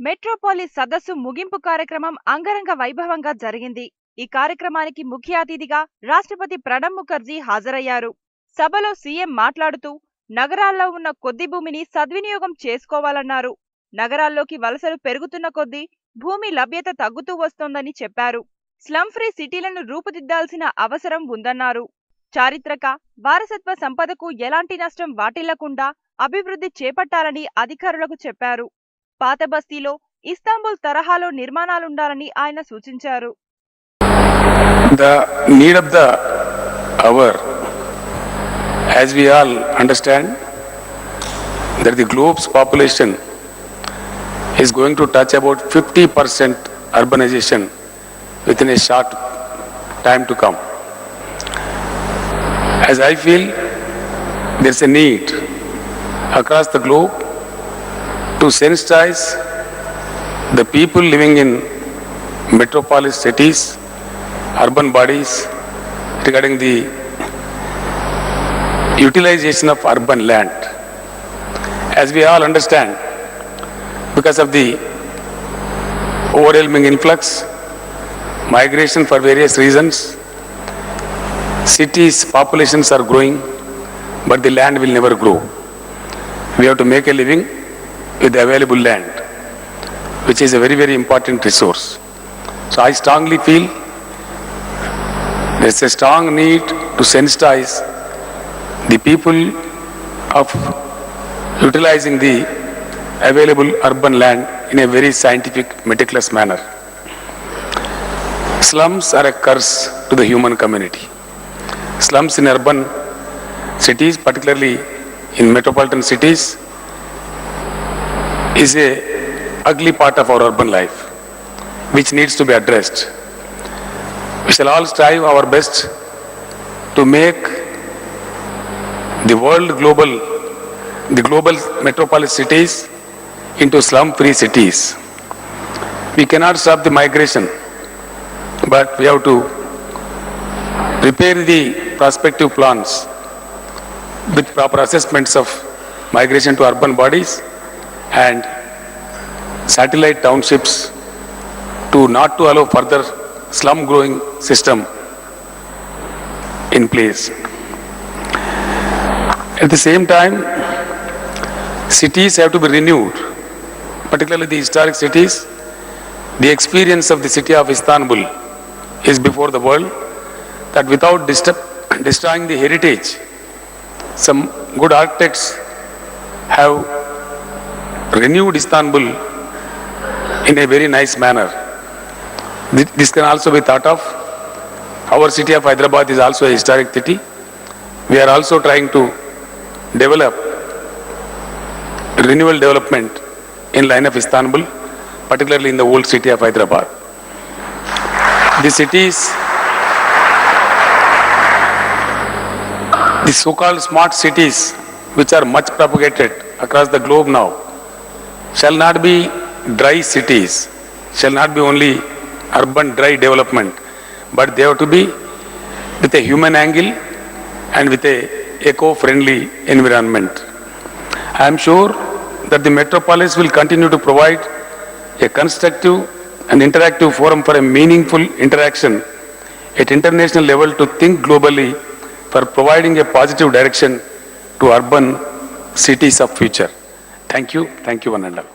Metropolis సదస్సు ముగింపు కార్యక్రమం అంగరంగ వైభవంగా జరిగింది. ఈ కార్యక్రమానికి ముఖ్య అతిథిగా రాష్ట్రపతి ప్రణబ్ ముఖర్జీ హాజరయ్యారు. సభలో సీఎం మాట్లాడుతూ నగరాల్లో ఉన్న కొద్ది భూమిని సద్వినియోగం చేసుకోవాలన్నారు. నగరాల్లోకి వలసలు పెరుగుతున్న కొద్దీ భూమి లభ్యత తగ్గుతూ వస్తోందని చెప్పారు. స్లమ్ ఫ్రీ సిటీలను రూపుదిద్దాల్సిన అవసరం ఉందన్నారు. చారిత్రక వారసత్వ సంపదకు ఎలాంటి నష్టం వాటిల్లకుండా అభివృద్ధి చేపట్టాలని అధికారులకు చెప్పారు. పాత బస్తీలో ఇస్తాంబుల్ తరహాలో నిర్మాణాలుండాలని ఆయన సూచించారు. The need of the hour, as we all understand, that the globe's population is going to touch about 50% urbanization within a short time to come. As I feel, there's a need across the globe to sensitize the people living in metropolis cities, urban bodies, regarding the utilization of urban land. As we all understand, because of the overwhelming influx, migration for various reasons, cities' populations are growing, but the land will never grow. We have to make a living with the available land, which is a very, very important resource. So I strongly feel there's a strong need to sensitize the people of utilizing the available urban land in a very scientific, meticulous manner. Slums are a curse to the human community. Slums in urban cities, particularly in metropolitan cities, is a ugly part of our urban life, which needs to be addressed. We shall all strive our best to make the global metropolis cities into slum-free cities. We cannot stop the migration, but we have to prepare the prospective plans with proper assessments of migration to urban bodies and satellite townships to not to allow further slum growing system in place. At the same time, cities have to be renewed, particularly the historic cities. The experience of the city of Istanbul is before the world, that without destroying the heritage, some good architects have renewed Istanbul in a very nice manner. This can also be thought of. Our city of Hyderabad is also a historic city. We are also trying to develop renewal development in line of Istanbul, particularly in the old city of Hyderabad. The cities, the so-called smart cities, which are much propagated across the globe now, shall not be dry cities, shall not be only urban dry development, but they have to be with a human angle and with a eco-friendly environment. I am sure that the metropolis will continue to provide a constructive and interactive forum for a meaningful interaction at international level to think globally for providing a positive direction to urban cities of future. Thank you, one and all.